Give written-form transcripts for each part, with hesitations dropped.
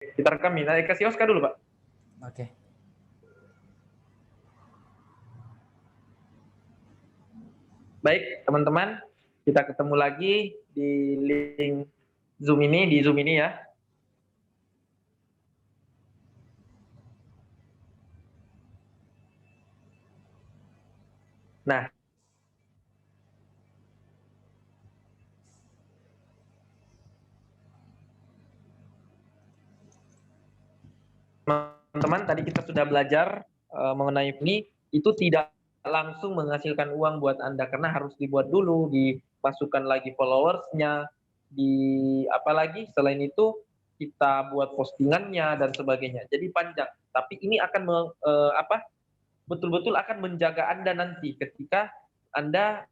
kita rekam ini. Nah, kasih Oscar dulu, Pak. Oke. Baik, teman-teman, kita ketemu lagi di link Zoom ini, di Zoom ini ya. Nah, teman-teman, tadi kita sudah belajar mengenai ini, itu tidak langsung menghasilkan uang buat Anda karena harus dibuat dulu, dimasukkan lagi followersnya, apalagi selain itu kita buat postingannya dan sebagainya. Jadi panjang. Tapi ini akan betul-betul akan menjaga Anda nanti ketika Anda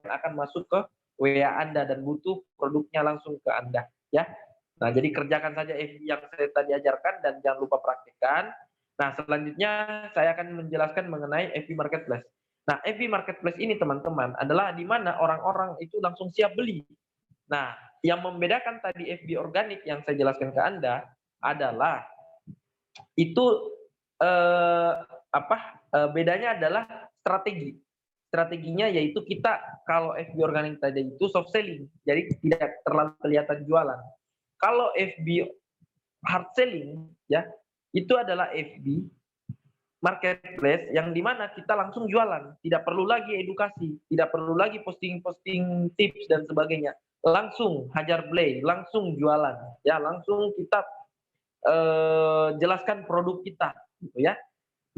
akan masuk ke WA Anda dan butuh produknya langsung ke Anda, ya. Nah, jadi kerjakan saja FB yang saya tadi ajarkan dan jangan lupa praktikkan. Nah, selanjutnya saya akan menjelaskan mengenai FB Marketplace. Nah, FB Marketplace ini teman-teman adalah di mana orang-orang itu langsung siap beli. Nah, yang membedakan tadi FB organik yang saya jelaskan ke Anda adalah itu bedanya adalah strategi. Strateginya yaitu kita kalau FB organik tadi itu soft selling, jadi tidak terlalu kelihatan jualan. Kalau FB hard selling ya, itu adalah FB marketplace yang dimana kita langsung jualan, tidak perlu lagi edukasi, tidak perlu lagi posting-posting tips dan sebagainya, langsung hajar play, langsung jualan, ya langsung kita jelaskan produk kita, gitu ya.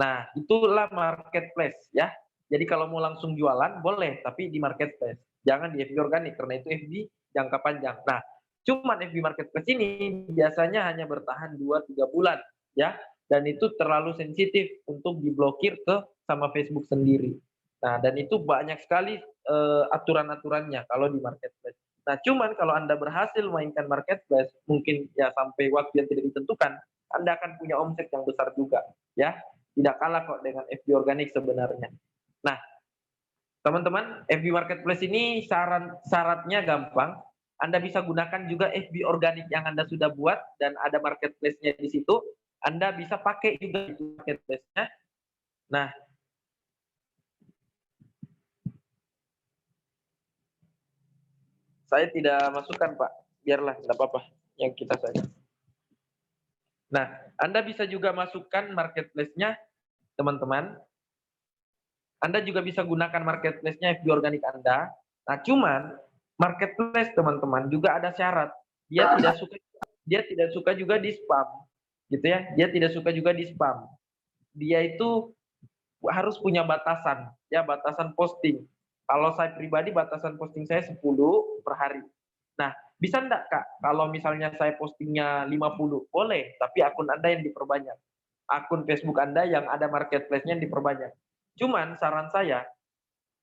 Nah, itulah marketplace ya. Jadi kalau mau langsung jualan boleh, tapi di marketplace. Jangan di FB organik karena itu FB jangka panjang. Nah, cuman FB marketplace ini biasanya hanya bertahan 2-3 bulan ya. Dan itu terlalu sensitif untuk diblokir ke sama Facebook sendiri. Nah, dan itu banyak sekali aturan-aturannya kalau di marketplace. Nah, cuman kalau Anda berhasil mainkan marketplace, mungkin ya sampai waktu yang tidak ditentukan, Anda akan punya omset yang besar juga ya. Tidak kalah kok dengan FB organik sebenarnya. Nah, teman-teman, FB Marketplace ini syaratnya gampang. Anda bisa gunakan juga FB organik yang Anda sudah buat dan ada marketplace-nya di situ. Anda bisa pakai juga marketplace-nya. Nah, saya tidak masukkan, Pak. Biarlah, tidak apa-apa. Yang kita saja. Nah, Anda bisa juga masukkan marketplace-nya, teman-teman. Anda juga bisa gunakan marketplace-nya FB organik Anda. Nah, cuman marketplace teman-teman juga ada syarat. Dia tidak suka juga di spam. Gitu ya. Dia tidak suka juga di spam. Dia itu harus punya batasan, ya batasan posting. Kalau saya pribadi batasan posting saya 10 per hari. Nah, bisa enggak Kak kalau misalnya saya postingnya 50? Boleh, tapi akun Anda yang diperbanyak. Akun Facebook Anda yang ada marketplace-nya yang diperbanyak. Cuman saran saya,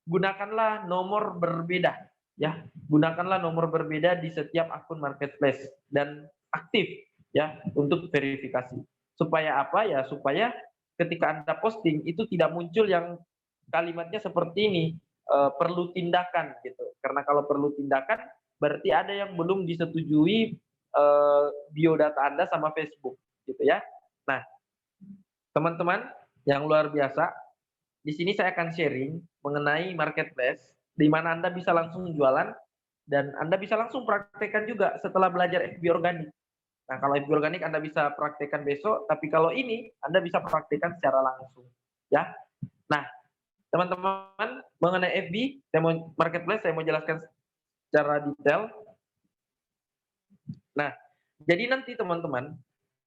gunakanlah nomor berbeda ya. Gunakanlah nomor berbeda di setiap akun marketplace dan aktif ya untuk verifikasi. Supaya apa ya? Supaya ketika Anda posting itu tidak muncul yang kalimatnya seperti ini, perlu tindakan gitu. Karena kalau perlu tindakan berarti ada yang belum disetujui biodata Anda sama Facebook gitu ya. Nah, teman-teman yang luar biasa, di sini saya akan sharing mengenai marketplace, di mana Anda bisa langsung jualan dan Anda bisa langsung praktekkan juga setelah belajar FB organik. Nah, kalau FB organik Anda bisa praktekkan besok, tapi kalau ini Anda bisa praktekkan secara langsung. Ya. Nah, teman-teman mengenai FB, marketplace saya mau jelaskan secara detail. Nah, jadi nanti teman-teman,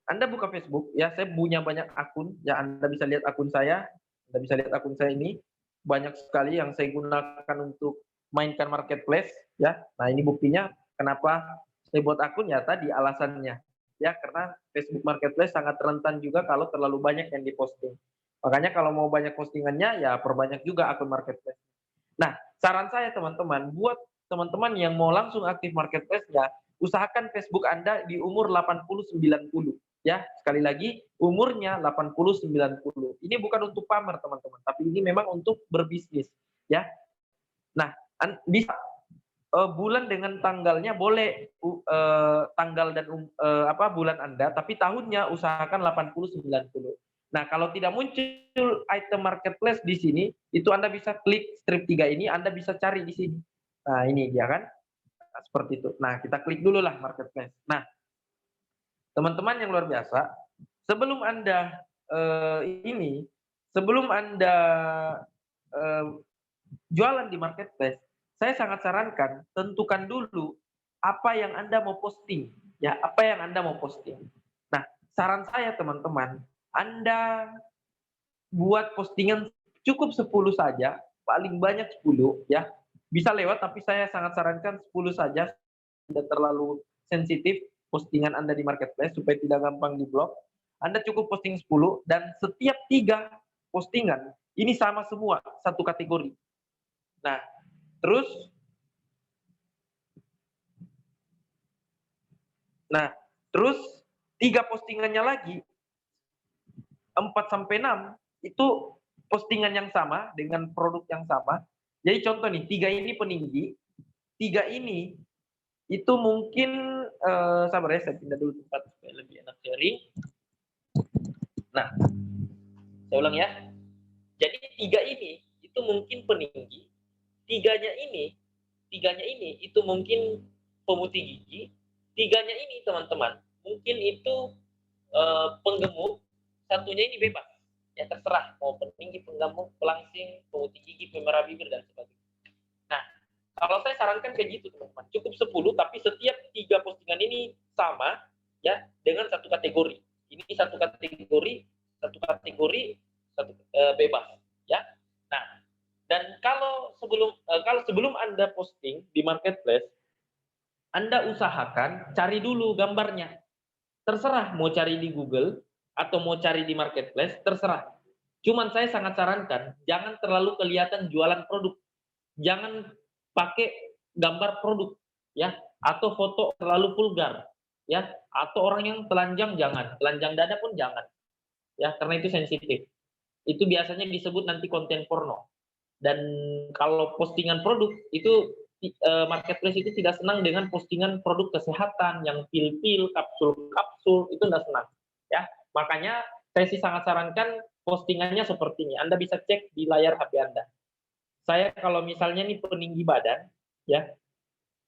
Anda buka Facebook, ya saya punya banyak akun, ya Anda bisa lihat akun saya, Anda bisa lihat akun saya ini, banyak sekali yang saya gunakan untuk mainkan marketplace, ya. Nah ini buktinya kenapa saya buat akun ya tadi alasannya, ya karena Facebook Marketplace sangat rentan juga kalau terlalu banyak yang diposting. Makanya kalau mau banyak postingannya ya perbanyak juga akun marketplace. Nah saran saya teman-teman, buat teman-teman yang mau langsung aktif marketplace ya, usahakan Facebook Anda di umur 80-90 Ya, sekali lagi umurnya 80-90. Ini bukan untuk pamer teman-teman, tapi ini memang untuk berbisnis, ya. Nah, bisa bulan dengan tanggalnya boleh tanggal dan bulan Anda, tapi tahunnya usahakan 80-90. Nah, kalau tidak muncul item marketplace di sini, itu Anda bisa klik strip 3 ini, Anda bisa cari di sini. Nah, ini dia kan. Nah, seperti itu. Nah, kita klik dulu lah marketplace. Nah, teman-teman yang luar biasa, sebelum Anda sebelum Anda eh, jualan di marketplace, saya sangat sarankan tentukan dulu apa yang Anda mau posting, ya, apa yang Anda mau posting. Nah, saran saya teman-teman, Anda buat postingan cukup 10 saja, paling banyak 10 ya. Bisa lewat tapi saya sangat sarankan 10 saja, tidak terlalu sensitif postingan Anda di marketplace supaya tidak gampang diblok. Anda cukup posting 10 dan setiap 3 postingan ini sama semua, satu kategori. Nah, terus nah, terus 3 postingannya lagi 4 sampai 6 itu postingan yang sama dengan produk yang sama. Jadi contoh nih, 3 ini peninggi, 3 ini itu mungkin sabar ya, saya pindah dulu tempat supaya lebih enak sharing. Nah, saya ulang ya. Jadi 3 ini itu mungkin peninggi, tiganya ini itu mungkin pemutih gigi, tiganya ini teman-teman mungkin itu penggemuk, satunya ini bebas. Ya terserah mau peninggi, penggemuk, pelangsing, pemutih gigi, pemerah bibir dan sebagainya. Nah, kalau saya sarankan kayak gitu teman-teman, cukup 10 tapi setiap 3 postingan ini sama ya dengan satu kategori. Ini satu kategori, satu bebas ya. Nah, dan kalau sebelum Anda posting di marketplace, Anda usahakan cari dulu gambarnya. Terserah mau cari di Google atau mau cari di marketplace, terserah. Cuman saya sangat sarankan jangan terlalu kelihatan jualan produk. Jangan pakai gambar produk ya, atau foto terlalu vulgar ya, atau orang yang telanjang jangan, telanjang dada pun jangan. Ya, karena itu sensitif. Itu biasanya disebut nanti konten porno. Dan kalau postingan produk itu marketplace itu tidak senang dengan postingan produk kesehatan yang pil-pil, kapsul-kapsul, itu tidak senang. Ya, makanya saya sih sangat sarankan postingannya seperti ini. Anda bisa cek di layar HP Anda. Saya kalau misalnya nih peninggi badan, ya,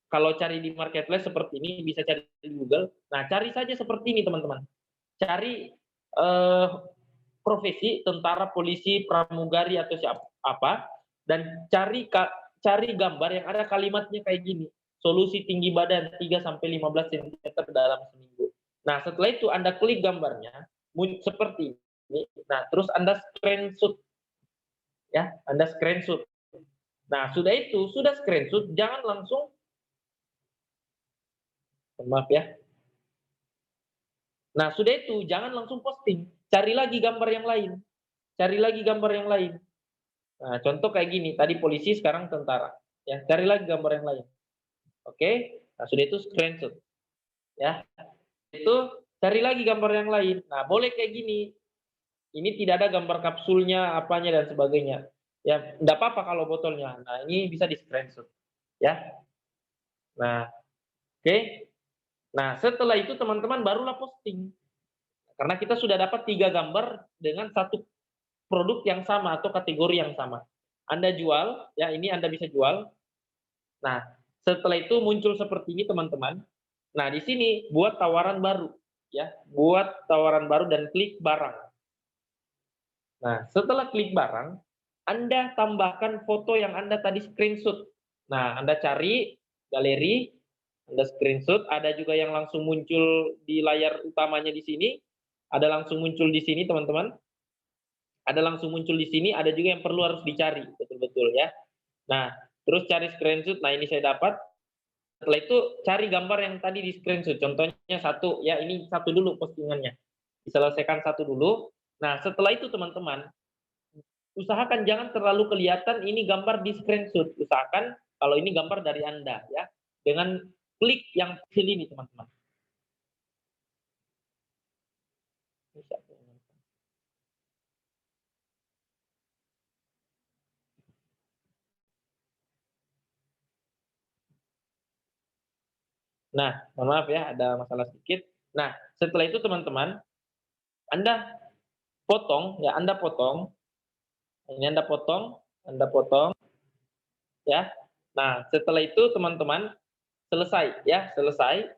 kalau cari di marketplace seperti ini bisa cari di Google. Nah, cari saja seperti ini teman-teman. Cari profesi tentara, polisi, pramugari atau siapa apa, dan cari gambar yang ada kalimatnya kayak gini. Solusi tinggi badan 3 sampai 15 cm dalam seminggu. Nah, setelah itu Anda klik gambarnya seperti ini. Nah, terus Anda screenshot ya, Anda screenshot. Nah, sudah screenshot, jangan langsung maaf ya. Nah, sudah itu jangan langsung posting. Cari lagi gambar yang lain. Cari lagi gambar yang lain. Nah, contoh kayak gini, tadi polisi, sekarang tentara. Ya, cari lagi gambar yang lain. Oke? Nah, sudah itu screenshot. Ya. Itu cari lagi gambar yang lain. Nah, boleh kayak gini. Ini tidak ada gambar kapsulnya, apanya dan sebagainya. Ya, enggak apa-apa kalau botolnya. Nah, ini bisa di screenshot. Ya. Nah, oke. Nah, setelah itu teman-teman barulah posting. Karena kita sudah dapat 3 gambar dengan satu produk yang sama atau kategori yang sama. Anda jual, ya ini Anda bisa jual. Nah, setelah itu muncul seperti ini teman-teman. Nah, di sini buat tawaran baru, ya, buat tawaran baru dan klik barang. Nah, setelah klik barang, Anda tambahkan foto yang Anda tadi screenshot. Nah, Anda cari galeri, Anda screenshot, ada juga yang langsung muncul di layar utamanya di sini, ada langsung muncul di sini teman-teman. Ada langsung muncul di sini, ada juga yang perlu harus dicari betul-betul ya. Nah, terus cari screenshot. Nah, ini saya dapat. Setelah itu cari gambar yang tadi di screenshot. Contohnya satu, ya ini satu dulu postingannya. Diselesaikan satu dulu. Nah, setelah itu teman-teman, usahakan jangan terlalu kelihatan ini gambar di screenshot. Usahakan kalau ini gambar dari Anda ya. Dengan klik yang pilih ini teman-teman. Nah, mohon maaf ya, ada masalah sedikit. Nah, setelah itu teman-teman, Anda potong, ya Anda potong, ini Anda potong, ya. Nah, setelah itu teman-teman, selesai, ya, selesai.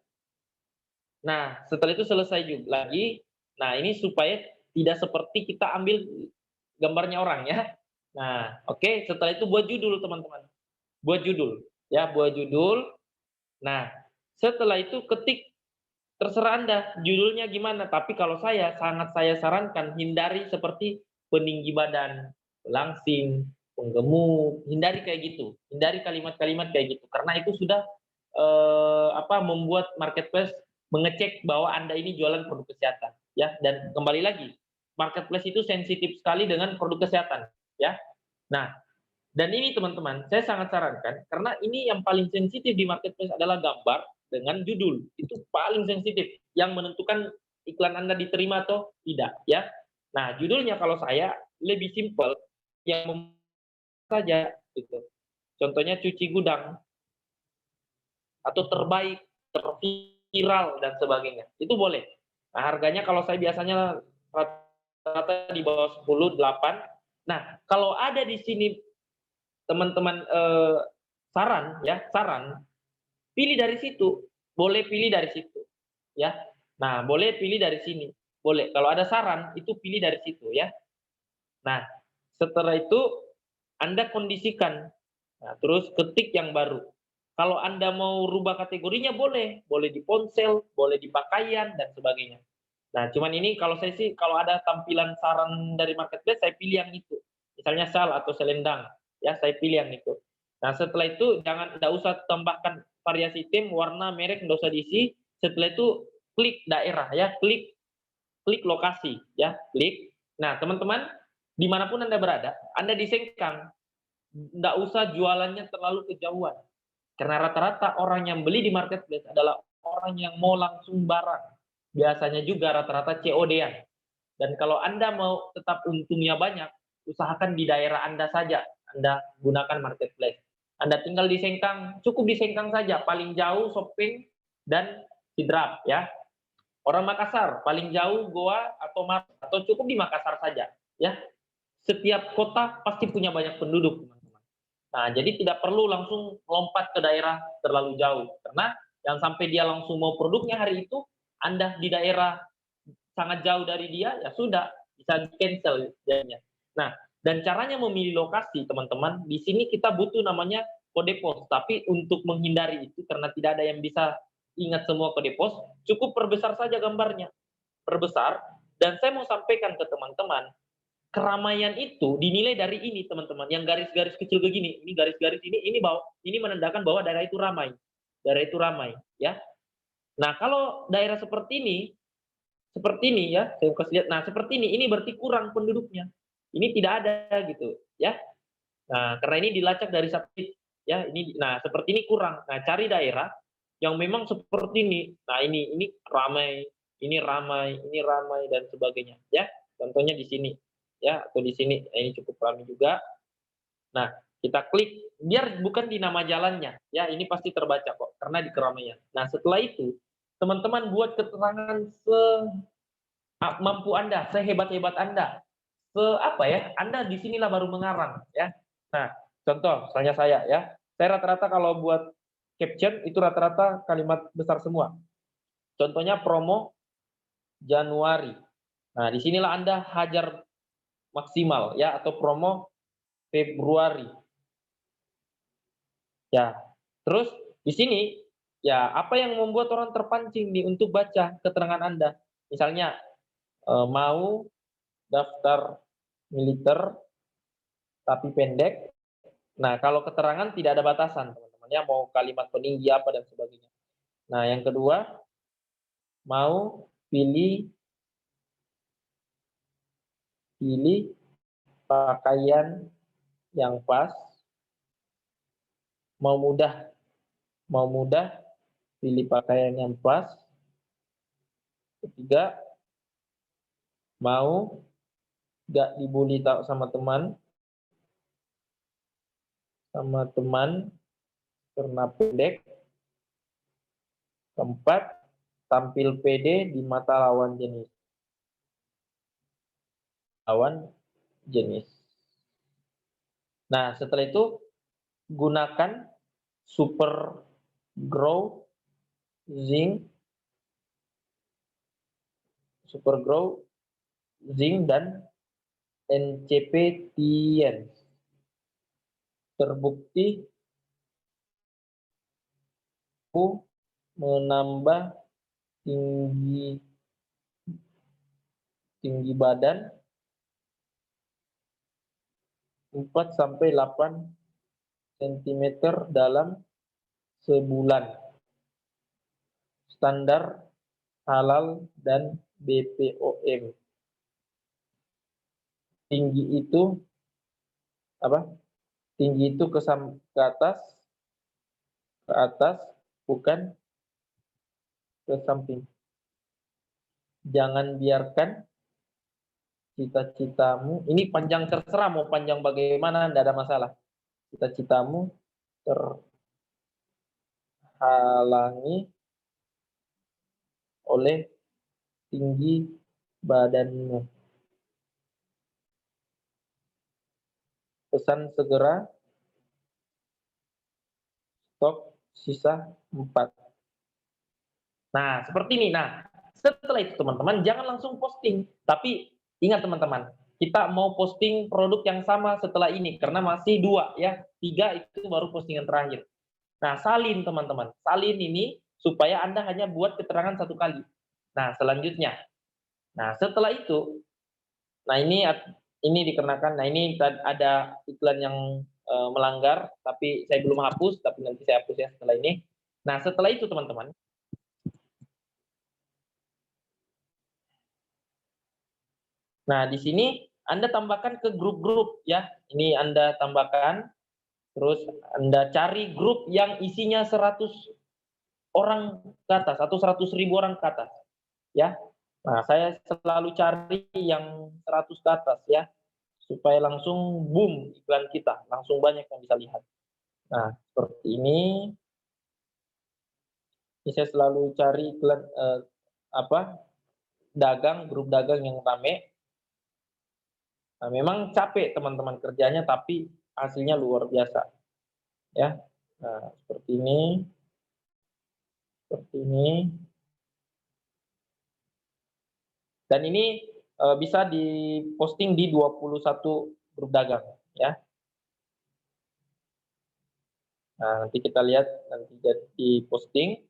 Nah, setelah itu selesai lagi, nah ini supaya tidak seperti kita ambil gambarnya orang ya. Nah, oke, setelah itu buat judul teman-teman, buat judul, ya, buat judul. Nah, setelah itu ketik. Terserah Anda, judulnya gimana, tapi kalau sangat saya sarankan hindari seperti peninggi badan, langsing, penggemuk, hindari kayak gitu. Hindari kalimat-kalimat kayak gitu, karena itu sudah, membuat marketplace mengecek bahwa Anda ini jualan produk kesehatan, ya. Dan kembali lagi, marketplace itu sensitif sekali dengan produk kesehatan, ya. Nah, dan ini teman-teman, saya sangat sarankan, karena ini yang paling sensitif di marketplace adalah gambar dengan judul. Itu paling sensitif, yang menentukan iklan Anda diterima atau tidak, ya. Nah, judulnya kalau saya lebih simpel, yang saja gitu. Contohnya cuci gudang atau terbaik, terviral dan sebagainya. Itu boleh. Nah, harganya kalau saya biasanya rata-rata di bawah 10, 8. Nah, kalau ada di sini teman-teman, saran ya, saran, pilih dari situ, boleh pilih dari situ, ya. Nah, boleh pilih dari sini, boleh. Kalau ada saran, itu pilih dari situ ya. Nah, setelah itu Anda kondisikan, nah terus ketik yang baru. Kalau Anda mau rubah kategorinya boleh, boleh di ponsel, boleh di pakaian dan sebagainya. Nah, cuman ini kalau saya sih kalau ada tampilan saran dari marketplace saya pilih yang itu. Misalnya sal atau selendang, ya saya pilih yang itu. Nah, setelah itu enggak usah tambahkan variasi tim, warna, merek, enggak usah diisi. Setelah itu klik daerah ya, klik klik lokasi ya, klik. Nah, teman-teman, dimanapun Anda berada, Anda di Sengkang, enggak usah jualannya terlalu kejauhan. Karena rata-rata orang yang beli di marketplace adalah orang yang mau langsung barang. Biasanya juga rata-rata COD-an. Dan kalau Anda mau tetap untungnya banyak, usahakan di daerah Anda saja Anda gunakan marketplace. Anda tinggal di Sengkang, cukup di Sengkang saja, paling jauh shopping dan Sidrap ya. Orang Makassar, paling jauh Goa atau cukup di Makassar saja ya. Setiap kota pasti punya banyak penduduk, teman-teman. Nah, jadi tidak perlu langsung lompat ke daerah terlalu jauh, karena yang sampai dia langsung mau produknya hari itu, Anda di daerah sangat jauh dari dia, ya sudah, bisa di-cancel jadinya. Nah, dan caranya memilih lokasi, teman-teman, di sini kita butuh namanya kode pos, tapi untuk menghindari itu, karena tidak ada yang bisa ingat semua kode pos, cukup perbesar saja gambarnya, perbesar, dan saya mau sampaikan ke teman-teman, keramaian itu dinilai dari ini teman-teman, yang garis-garis kecil begini, ini garis-garis ini menandakan bahwa daerah itu ramai, ya. Nah, kalau daerah seperti ini ya, saya kasih lihat, nah seperti ini berarti kurang penduduknya, ini tidak ada gitu, ya. Nah, karena ini dilacak dari satelit, ya, nah seperti ini kurang, nah cari daerah yang memang seperti ini, nah ini ramai, ini ramai dan sebagainya, ya. Contohnya di sini, ya, atau di sini, nah, ini cukup ramai juga. Nah, kita klik, biar bukan di nama jalannya, ya, ini pasti terbaca kok, karena di keramaian. Nah, setelah itu, teman-teman buat keterangan mampu Anda, sehebat-hebat Anda. Apa ya, Anda di sinilah baru mengarang, ya. Nah, contoh, misalnya saya, ya, saya rata-rata kalau buat caption, itu rata-rata kalimat besar semua. Contohnya promo Januari. Nah, di sinilah Anda hajar maksimal, ya, atau promo Februari. Ya, terus di sini, ya, apa yang membuat orang terpancing nih untuk baca keterangan Anda. Misalnya, mau daftar militer tapi pendek. Nah, kalau keterangan tidak ada batasan, teman-teman ya, mau kalimat peninggi apa dan sebagainya. Nah, yang kedua, mau pilih pilih pakaian yang pas, mau mudah mau mudah, pilih pakaian yang pas. Ketiga, mau nggak dibully sama teman karena pendek. Keempat, tampil pede di mata lawan jenis. Nah, setelah itu gunakan super grow zinc dan NCP Tien. Terbukti menambah tinggi badan 4-8 cm dalam sebulan. Standar halal dan BPOM. Tinggi itu ke atas, bukan ke samping. Jangan biarkan cita-citamu, ini panjang terserah, mau panjang bagaimana, tidak ada masalah. Cita-citamu terhalangi oleh tinggi badanmu. Pesan segera, stok sisa 4. Nah, seperti ini. Nah, setelah itu teman-teman jangan langsung posting, tapi ingat teman-teman, kita mau posting produk yang sama setelah ini karena masih 2 ya, 3 itu baru postingan terakhir. Nah, salin teman-teman, salin ini supaya Anda hanya buat keterangan 1 kali. Nah, selanjutnya, nah setelah itu, nah ini dikenakan, nah ini ada iklan yang melanggar, tapi saya belum hapus, tapi nanti saya hapus ya setelah ini. Nah, setelah itu teman-teman, nah, di sini Anda tambahkan ke grup-grup ya. Ini Anda tambahkan, terus Anda cari grup yang isinya 100 orang ke atas atau 100.000 orang ke atas ya. Nah, saya selalu cari yang 100 ke atas ya, supaya langsung boom iklan kita, langsung banyak yang bisa lihat. Nah, seperti ini. Ini saya selalu cari iklan grup dagang yang rame. Nah, memang capek teman-teman kerjanya, tapi hasilnya luar biasa. Ya. Nah, seperti ini. Dan ini bisa diposting di 21 grup dagang ya. Nah, nanti kita lihat nanti jadi posting.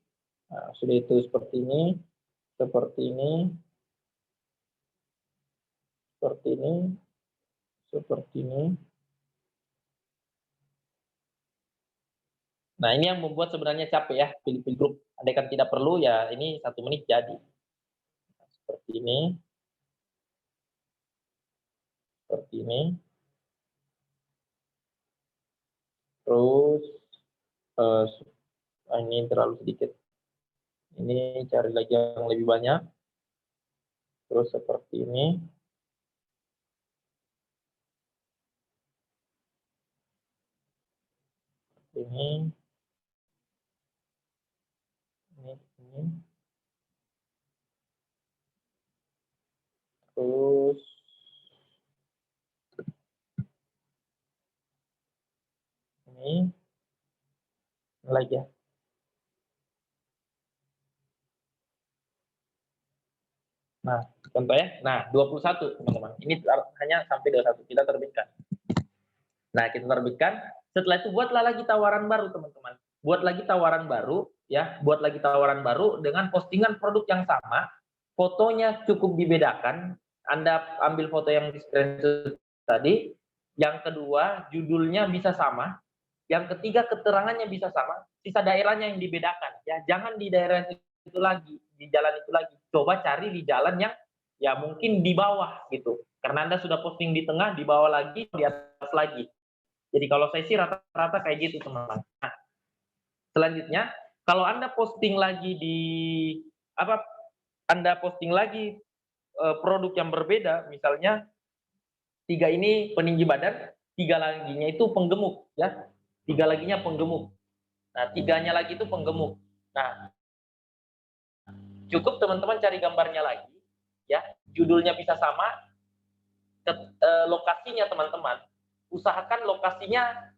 Nah, sudah itu seperti ini. Nah, ini yang membuat sebenarnya capek ya, pilih-pilih grup. Andaikan tidak perlu ya ini 1 menit jadi. Nah, seperti ini. Terus ini terlalu sedikit. Ini cari lagi yang lebih banyak. Terus seperti ini. Ini. Terus ini lagi ya. Nah, contoh ya. Nah, 21 teman-teman. Ini hanya sampai 21 kita terbitkan. Nah, kita terbitkan. Setelah itu buatlah lagi tawaran baru teman-teman. Buat lagi tawaran baru ya. Buat lagi tawaran baru dengan postingan produk yang sama. Fotonya cukup dibedakan. Anda ambil foto yang di screenshot tadi. Yang kedua, judulnya bisa sama. Yang ketiga, keterangannya bisa sama. Sisa daerahnya yang dibedakan. Ya, jangan di daerah itu lagi, di jalan itu lagi. Coba cari di jalan yang ya mungkin di bawah gitu. Karena Anda sudah posting di tengah, di bawah lagi, di atas lagi. Jadi kalau saya sih rata-rata kayak gitu teman-teman. Nah, selanjutnya kalau Anda posting lagi produk yang berbeda, misalnya 3 ini peninggi badan, 3 laginya itu penggemuk ya. 3 laginya penggemuk. Nah, 3-nya lagi itu penggemuk. Nah, Cukup teman-teman cari gambarnya lagi, ya, judulnya bisa sama, lokasinya teman-teman, usahakan lokasinya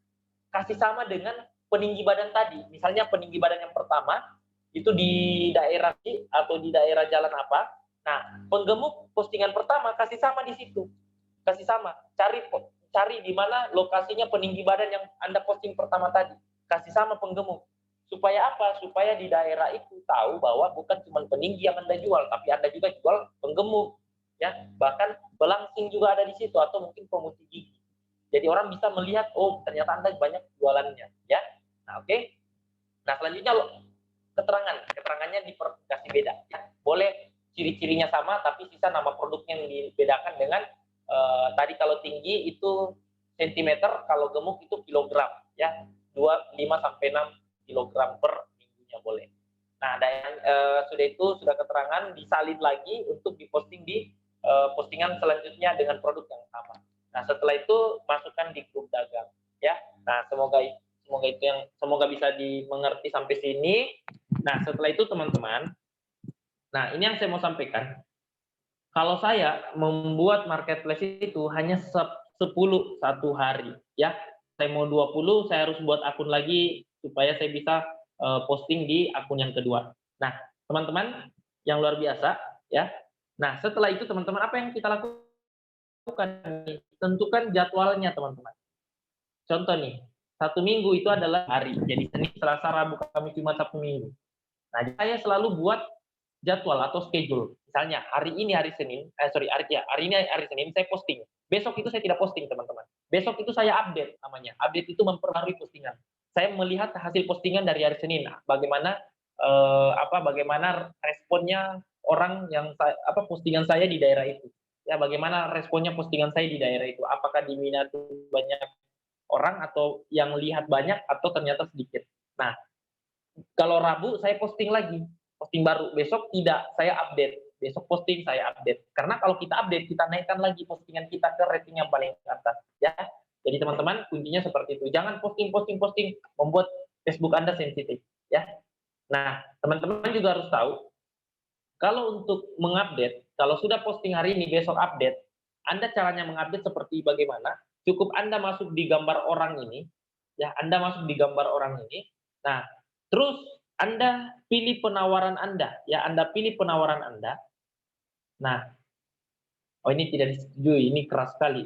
kasih sama dengan peninggi badan tadi. Misalnya peninggi badan yang pertama itu di daerah B atau di daerah jalan apa. Nah, penggemuk postingan pertama kasih sama di situ. Kasih sama. Cari di mana lokasinya peninggi badan yang Anda posting pertama tadi. Kasih sama penggemuk. Supaya apa? Supaya di daerah itu tahu bahwa bukan cuma peninggi yang Anda jual, tapi Anda juga jual penggemuk. Ya, bahkan belangsing juga ada di situ atau mungkin pemutih gigi. Jadi orang bisa melihat, oh ternyata Anda banyak jualannya, ya. Nah, oke. Nah, selanjutnya keterangannya dikasih beda. Ya. Boleh ciri-cirinya sama, tapi sisa nama produknya yang dibedakan dengan tadi kalau tinggi itu sentimeter, kalau gemuk itu kilogram, ya. 5 sampai 6 kilogram per minggunya boleh. Nah, sudah keterangan disalin lagi untuk diposting di postingan selanjutnya dengan produk yang sama. Nah, setelah itu masukkan di grup dagang, ya. Nah, semoga bisa dimengerti sampai sini. Nah, setelah itu teman-teman, nah ini yang saya mau sampaikan. Kalau saya membuat marketplace itu hanya 10 satu hari, ya. Saya mau 20, saya harus buat akun lagi supaya saya bisa posting di akun yang kedua. Nah, teman-teman yang luar biasa, ya. Nah, setelah itu teman-teman apa yang kita lakukan? Tentukan jadwalnya teman-teman. Contoh nih, 1 minggu itu adalah hari. Jadi Senin, Selasa, Rabu, Kamis, Jumat, Sabtu, Minggu. Nah, saya selalu buat jadwal atau schedule. Misalnya hari ini hari Senin, hari ini hari Senin saya posting. Besok itu saya tidak posting teman-teman. Besok itu saya update namanya. Update itu memperbarui postingan. Saya melihat hasil postingan dari hari Senin. Bagaimana bagaimana responnya orang yang postingan saya di daerah itu. Ya, bagaimana responnya postingan saya di daerah itu? Apakah diminati banyak orang atau yang lihat banyak atau ternyata sedikit. Nah, kalau Rabu saya posting lagi, posting baru. Besok tidak, saya update. Besok posting, saya update. Karena kalau kita update, kita naikkan lagi postingan kita ke rating yang paling atas, ya. Jadi teman-teman, kuncinya seperti itu. Jangan posting, membuat Facebook Anda sensitif, ya. Nah, teman-teman juga harus tahu, kalau untuk mengupdate, kalau sudah posting hari ini, besok update, Anda caranya mengupdate seperti bagaimana? Cukup Anda masuk di gambar orang ini, ya, Anda masuk di gambar orang ini. Nah, terus Anda pilih penawaran Anda, ya, Anda pilih penawaran Anda. Nah, oh ini tidak disetujui, ini keras sekali.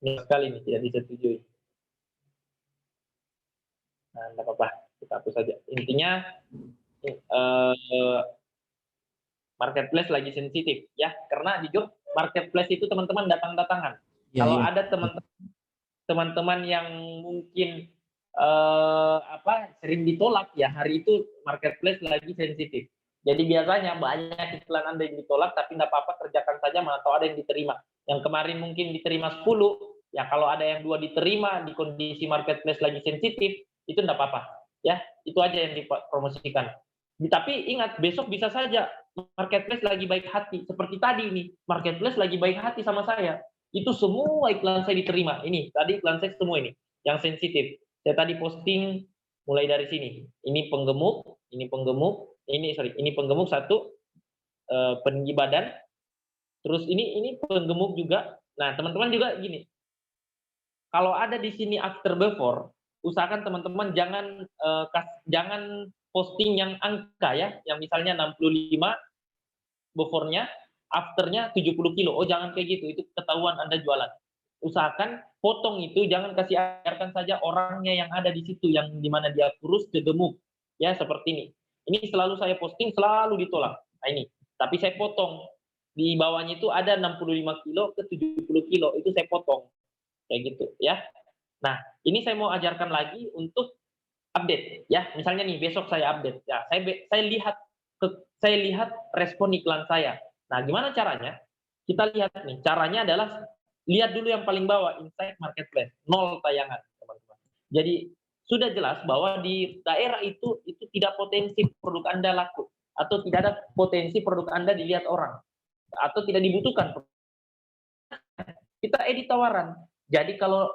Ini sekali ini tidak disetujui. Nah, tidak apa-apa, kita hapus saja. Intinya marketplace lagi sensitif, ya, karena jujur marketplace itu teman-teman datang-datangan. Ya, kalau ada teman-teman yang mungkin sering ditolak, ya hari itu marketplace lagi sensitif. Jadi biasanya banyak iklan Anda yang ditolak, tapi tidak apa-apa, kerjakan saja, mana tahu ada yang diterima. Yang kemarin mungkin diterima 10, ya kalau ada yang 2 diterima di kondisi marketplace lagi sensitif, itu tidak apa-apa. Ya, itu aja yang dipromosikan. Tapi ingat, besok bisa saja marketplace lagi baik hati. Seperti tadi ini, marketplace lagi baik hati sama saya. Itu semua iklan saya diterima. Ini, tadi iklan saya semua ini, yang sensitif. Saya tadi posting mulai dari sini. Ini penggemuk, ini penggemuk satu, peninggi badan. Terus ini penggemuk juga. Nah, teman-teman juga gini. Kalau ada di sini after before, usahakan teman-teman jangan posting yang angka, ya, yang misalnya 65 before-nya, after-nya 70 kilo. Oh, jangan kayak gitu, itu ketahuan Anda jualan. Usahakan potong itu, jangan biarkan saja orangnya yang ada di situ, yang dimana dia kurus, dia gemuk, ya, seperti ini. Ini selalu saya posting, selalu ditolak. Nah, ini, tapi saya potong. Di bawahnya itu ada 65 kilo ke 70 kilo, itu saya potong. Kayak gitu, ya. Nah, ini saya mau ajarkan lagi untuk update, ya. Misalnya nih, besok saya update, ya. Saya lihat respon iklan saya. Nah, gimana caranya? Kita lihat nih, caranya adalah lihat dulu yang paling bawah, Insight Marketplace, 0 tayangan, teman-teman. Jadi sudah jelas bahwa di daerah itu tidak potensi produk Anda laku, atau tidak ada potensi produk Anda dilihat orang, atau tidak dibutuhkan. Kita edit tawaran. Jadi kalau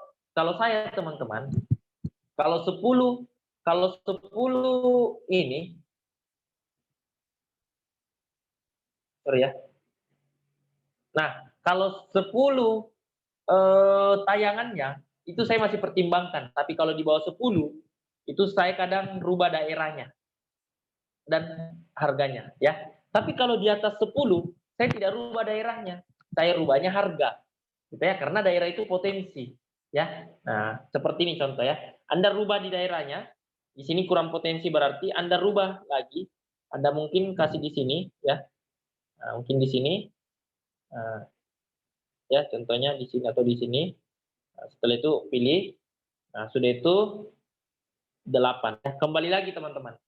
saya, teman-teman, kalau 10 ini Sorry ya. Nah, kalau 10 tayangannya itu saya masih pertimbangkan, tapi kalau di bawah 10 itu saya kadang rubah daerahnya dan harganya ya. Tapi kalau di atas 10 saya tidak rubah daerahnya, saya rubahnya harga. Gitu ya, karena daerah itu potensi ya. Nah, seperti ini contoh ya. Anda rubah di daerahnya, di sini kurang potensi berarti Anda rubah lagi. Anda mungkin kasih di sini ya. Nah, mungkin di sini ya contohnya di sini atau di sini. Nah, setelah itu pilih. Nah, sudah itu 8. Kembali lagi teman-teman.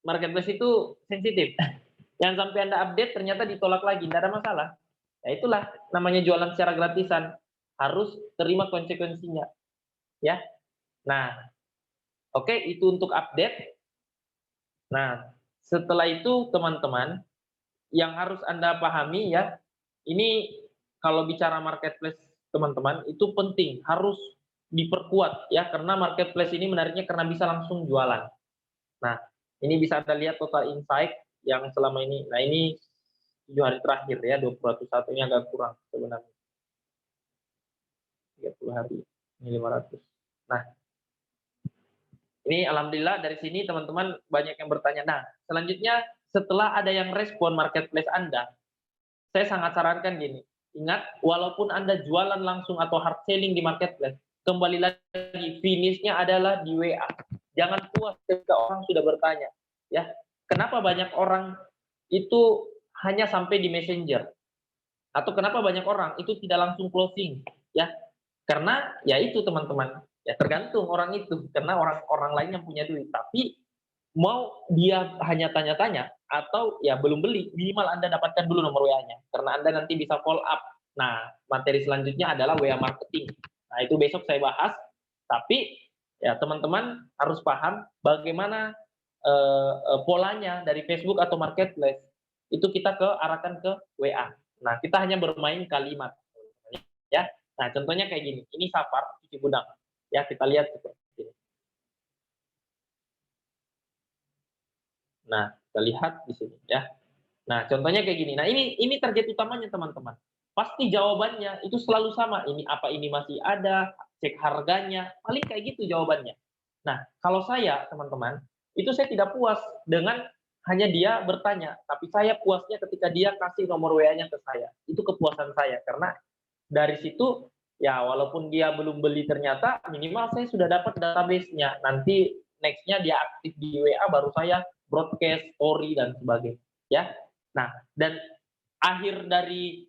Marketplace itu sensitif. Jangan sampai Anda update ternyata ditolak lagi, tidak ada masalah. Ya itulah namanya jualan secara gratisan. Harus terima konsekuensinya. Ya. Nah, oke, itu untuk update. Nah, setelah itu teman-teman yang harus Anda pahami ya, ini kalau bicara marketplace teman-teman itu penting, harus diperkuat ya karena marketplace ini menariknya karena bisa langsung jualan. Nah, ini bisa Anda lihat total insight yang selama ini. Nah, ini 7 hari terakhir ya, 21 ini agak kurang sebenarnya. 30 hari, ini 500. Nah, ini alhamdulillah dari sini teman-teman banyak yang bertanya. Nah, selanjutnya setelah ada yang respon marketplace Anda, saya sangat sarankan gini, ingat walaupun Anda jualan langsung atau hard selling di marketplace, kembali lagi finishnya adalah di WA. Jangan puas ketika orang sudah bertanya, ya. Kenapa banyak orang itu hanya sampai di Messenger? Atau kenapa banyak orang itu tidak langsung closing, ya? Karena ya itu teman-teman, ya tergantung orang itu, karena orang lain yang punya duit. Tapi mau dia hanya tanya-tanya atau ya belum beli, minimal Anda dapatkan dulu nomor WA-nya, karena Anda nanti bisa follow up. Nah, materi selanjutnya adalah WA marketing. Nah, itu besok saya bahas, tapi ya teman-teman harus paham bagaimana polanya dari Facebook atau marketplace itu kita arahkan ke WA. Nah, kita hanya bermain kalimat, ya. Nah, contohnya kayak gini. Ini Safar cuci gudang. Ya, kita lihat seperti ini. Nah, kita lihat di sini ya. Nah, contohnya kayak gini. Nah, ini target utamanya teman-teman. Pasti jawabannya itu selalu sama. Ini apa ini masih ada, cek harganya, paling kayak gitu jawabannya. Nah, kalau saya teman-teman, itu saya tidak puas dengan hanya dia bertanya, tapi saya puasnya ketika dia kasih nomor WA-nya ke saya. Itu kepuasan saya karena dari situ ya walaupun dia belum beli ternyata minimal saya sudah dapat database-nya. Nanti next-nya dia aktif di WA baru saya broadcast, story dan sebagainya. Ya. Nah, dan akhir dari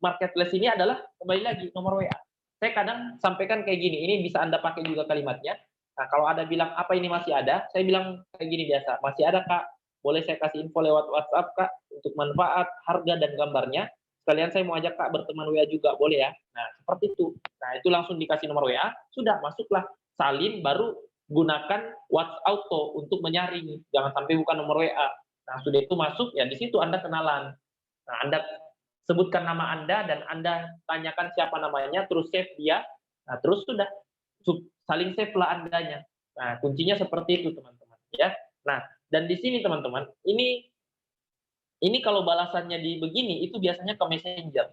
marketplace ini adalah kembali lagi nomor WA. Saya kadang sampaikan kayak gini, ini bisa Anda pakai juga kalimatnya. Nah, kalau ada bilang apa ini masih ada, saya bilang kayak gini biasa, masih ada Kak, boleh saya kasih info lewat WhatsApp Kak untuk manfaat, harga dan gambarnya. Sekalian saya mau ajak Kak berteman WA juga, boleh ya? Nah, seperti itu. Nah, itu langsung dikasih nomor WA, sudah masuklah salin baru gunakan WhatsApp Auto untuk menyaring, jangan sampai bukan nomor WA. Nah, sudah itu masuk ya di situ Anda kenalan. Nah, Anda sebutkan nama Anda dan Anda tanyakan siapa namanya, terus save dia. Nah, terus sudah saling save lah Andanya. Nah, kuncinya seperti itu, teman-teman, ya. Nah, dan di sini teman-teman, ini kalau balasannya di begini itu biasanya ke Messenger.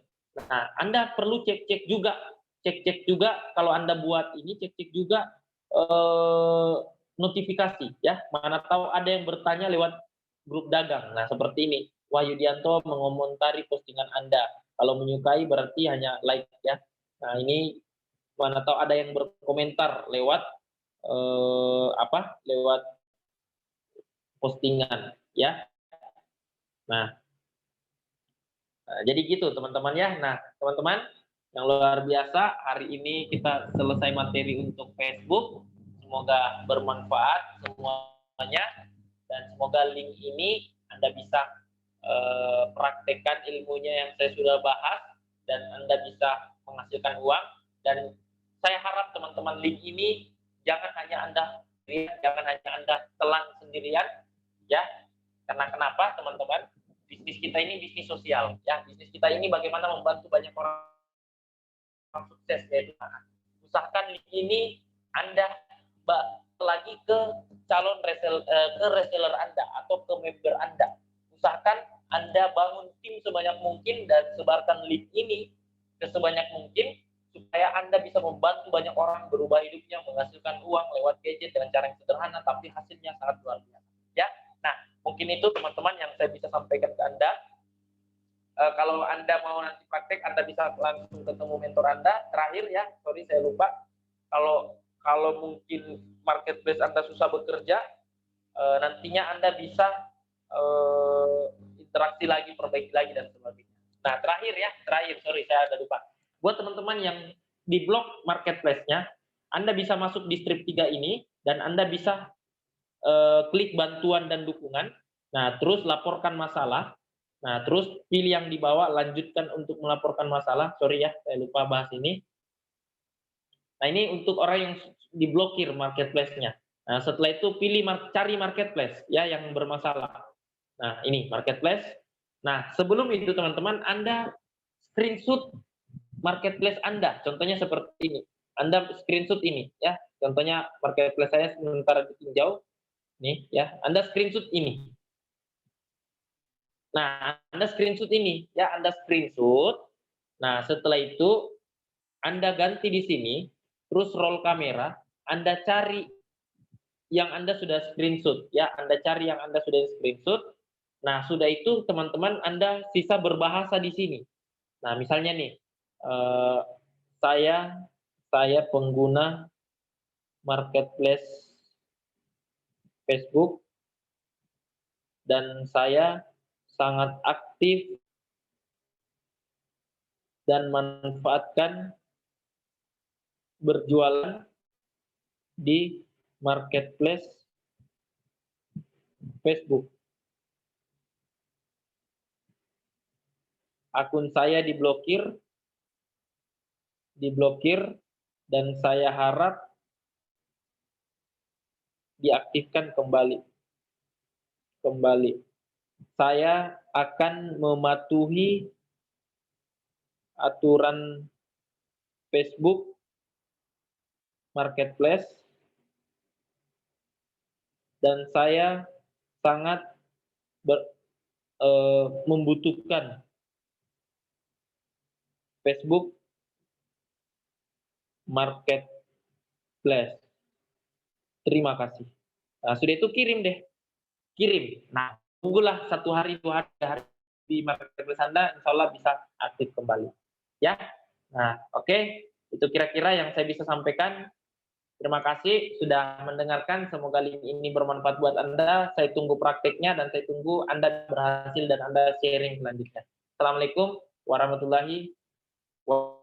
Nah, Anda perlu cek-cek juga, kalau Anda buat ini cek-cek juga eh, notifikasi ya. Mana tahu ada yang bertanya lewat grup dagang. Nah, seperti ini. Wahyudianto mengomentari postingan Anda. Kalau menyukai berarti hanya like ya. Nah, ini mana tahu ada yang berkomentar lewat lewat postingan ya. Nah, jadi gitu teman-teman ya. Nah, teman-teman yang luar biasa, hari ini kita selesai materi untuk Facebook. Semoga bermanfaat semuanya dan semoga link ini Anda bisa praktekkan ilmunya yang saya sudah bahas dan Anda bisa menghasilkan uang. Dan saya harap teman-teman link ini jangan hanya Anda telan sendirian ya. Karena kenapa teman-teman? Bisnis kita ini bisnis sosial ya. Bisnis kita ini bagaimana membantu banyak orang sukses yaitu usahakan link ini Anda lagi ke calon reseller Anda atau ke member Anda. usahakan Anda bangun tim sebanyak mungkin dan sebarkan link ini ke sebanyak mungkin supaya Anda bisa membantu banyak orang berubah hidupnya, menghasilkan uang lewat gadget dengan cara yang sederhana tapi hasilnya sangat luar biasa. Ya, nah mungkin itu teman-teman yang saya bisa sampaikan ke Anda. Kalau Anda mau nanti praktek, Anda bisa langsung ketemu mentor Anda. Terakhir ya, sorry saya lupa. Kalau mungkin marketplace Anda susah bekerja, nantinya Anda bisa interaksi lagi, perbaiki lagi dan sebagainya. Nah, terakhir, sorry saya ada lupa. Buat teman-teman yang di blog marketplace-nya, Anda bisa masuk di strip 3 ini dan Anda bisa klik bantuan dan dukungan. Nah, terus laporkan masalah. Nah, terus pilih yang di bawah, lanjutkan untuk melaporkan masalah. Sorry ya, saya lupa bahas ini. Nah, ini untuk orang yang diblokir marketplace-nya. Nah, setelah itu pilih cari marketplace ya yang bermasalah. Nah, ini marketplace. Nah, sebelum itu teman-teman, Anda screenshot marketplace Anda. Contohnya seperti ini. Anda screenshot ini ya. Contohnya marketplace saya sementara ditinjau. Nih ya, Anda screenshot ini. Nah, Anda screenshot ini ya, Anda screenshot. Nah, setelah itu Anda ganti di sini, terus roll kamera, Anda cari yang Anda sudah screenshot ya, Anda cari yang Anda sudah screenshot. Nah, sudah itu teman-teman Anda sisa berbahasa di sini. Nah, misalnya nih, saya pengguna marketplace Facebook dan saya sangat aktif dan manfaatkan berjualan di marketplace Facebook. Akun saya diblokir dan saya harap diaktifkan kembali. Saya akan mematuhi aturan Facebook Marketplace dan saya sangat membutuhkan Facebook Marketplace. Terima kasih. Nah, sudah itu kirim. Nah, tunggulah 1 hari, 2 hari di marketplace Anda, insya Allah bisa aktif kembali. Ya, nah oke. Itu kira-kira yang saya bisa sampaikan. Terima kasih sudah mendengarkan. Semoga link ini bermanfaat buat Anda. Saya tunggu prakteknya dan saya tunggu Anda berhasil dan Anda sharing selanjutnya. Assalamualaikum warahmatullahi wabarakatuh.